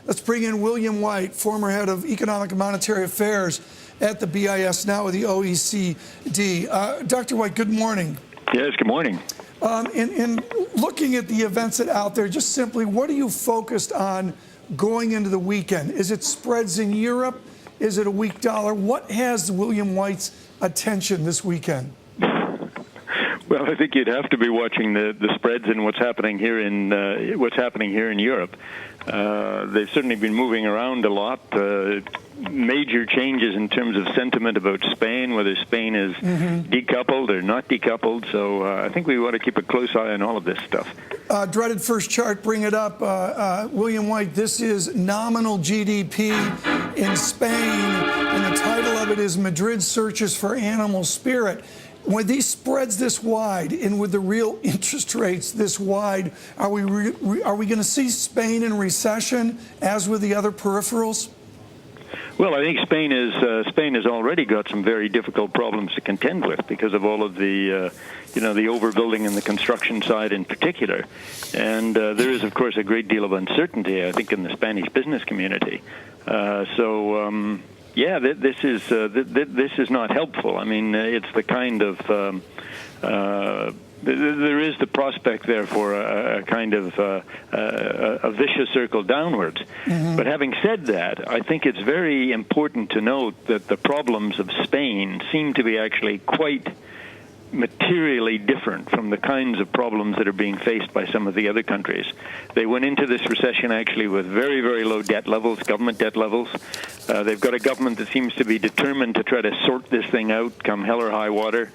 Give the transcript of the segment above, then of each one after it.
Let's bring in William White, former head of Economic and Monetary Affairs at the BIS, now with the OECD. Dr. White, good morning. Yes, good morning. In looking at the events that are out there, just simply, what are you focused on going into the weekend? Is it spreads in Europe? Is it a weak dollar? What has William White's attention this weekend? Well, I think you'd have to be watching the spreads and what's happening here in Europe. They've certainly been moving around a lot. Major changes in terms of sentiment about Spain, whether Spain is decoupled or not decoupled. So I think we want to keep a close eye on all of this stuff. Dreaded first chart, bring it up. William White, this is nominal GDP in Spain, and the title of it is Madrid Searches for Animal Spirit. With these spreads this wide and with the real interest rates this wide, are we going to see Spain in recession as with the other peripherals? Well, I think Spain has already got some very difficult problems to contend with because of all of the the overbuilding in the construction side in particular, and there is of course a great deal of uncertainty, I think, in the Spanish business community. Yeah, this is not helpful. I mean, it's the kind of there is the prospect there for a kind of a vicious circle downwards. But having said that, I think it's very important to note that the problems of Spain seem to be actually quite materially different from the kinds of problems that are being faced by some of the other countries. They went into this recession actually with very, very low debt levels, government debt levels. They've got a government that seems to be determined to try to sort this thing out come hell or high water.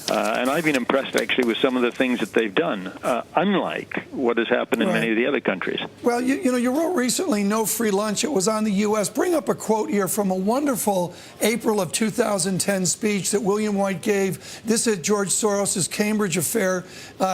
And I've been impressed, actually, with some of the things that they've done, unlike what has happened in many of the other countries. Well, you wrote recently, No Free Lunch. It was on the U.S. Bring up a quote here from a wonderful April of 2010 speech that William White gave. This is George Soros's Cambridge affair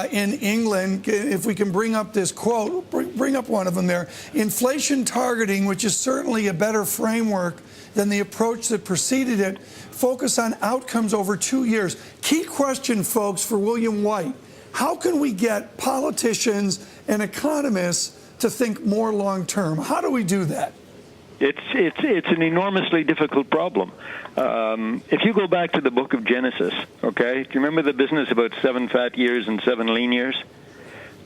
in England. If we can bring up this quote, bring up one of them there. Inflation targeting, which is certainly a better framework than the approach that preceded it, focus on outcomes over 2 years. Key question, folks, for William White. How can we get politicians and economists to think more long term? How do we do that? It's an enormously difficult problem. If you go back to the book of Genesis, okay, do you remember the business about 7 fat years and 7 lean years?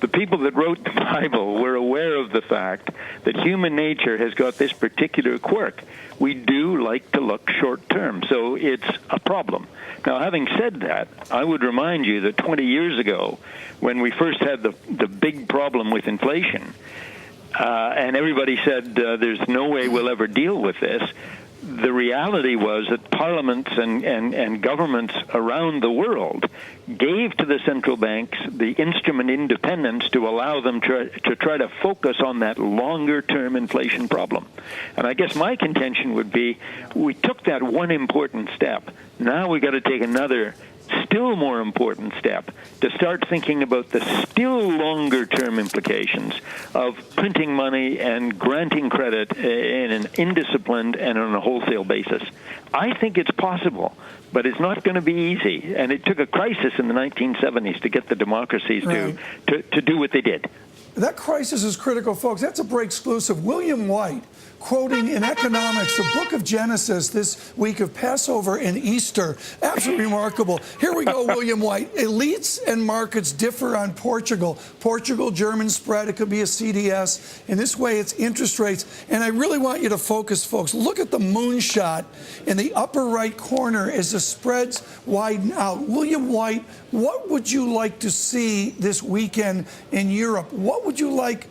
The people that wrote the Bible were aware of the fact that human nature has got this particular quirk. We do like to look short term, so it's a problem. Now, having said that, I would remind you that 20 years ago, when we first had the big problem with inflation, and everybody said there's no way we'll ever deal with this, the reality was that parliaments and governments around the world gave to the central banks the instrument independence to allow them to try to focus on that longer-term inflation problem. And I guess my contention would be we took that one important step. Now we've got to take another still more important step to start thinking about the still longer-term implications of printing money and granting credit in an indisciplined and on a wholesale basis. I think it's possible, but it's not going to be easy. And it took a crisis in the 1970s to get the democracies to do what they did. That crisis is critical, folks. That's a break exclusive. William White, quoting in economics, the book of Genesis this week of Passover and Easter. Absolutely remarkable. Here we go, William White. Elites and markets differ on Portugal. Portugal, German spread, it could be a CDS. In this way, it's interest rates. And I really want you to focus, folks. Look at the moonshot in the upper right corner as the spreads widen out. William White, what would you like to see this weekend in Europe? What would you like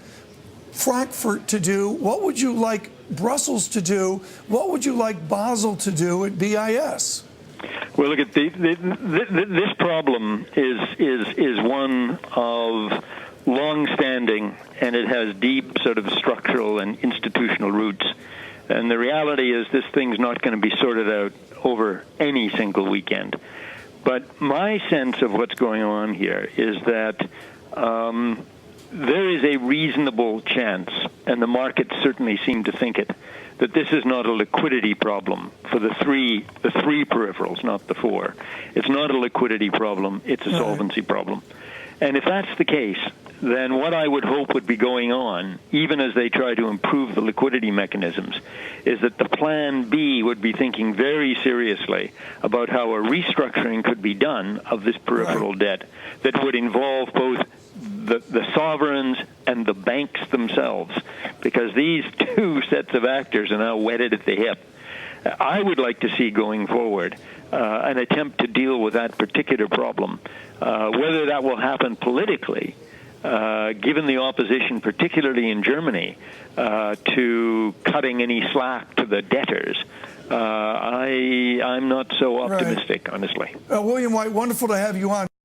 Frankfurt to do? What would you like Brussels to do? What would you like Basel to do at BIS? Well, look at this problem is one of long-standing, and it has deep sort of structural and institutional roots. And the reality is this thing's not going to be sorted out over any single weekend. But my sense of what's going on here is that there is a reasonable chance, and the markets certainly seem to think it, that this is not a liquidity problem for the three peripherals, not the four. It's not a liquidity problem. It's a solvency problem. And if that's the case, then what I would hope would be going on, even as they try to improve the liquidity mechanisms, is that the plan B would be thinking very seriously about how a restructuring could be done of this peripheral debt that would involve both the sovereigns and the banks themselves, because these two sets of actors are now wedded at the hip. I would like to see going forward an attempt to deal with that particular problem. Whether that will happen politically, given the opposition, particularly in Germany, to cutting any slack to the debtors, I'm not so optimistic, honestly. William White, wonderful to have you on.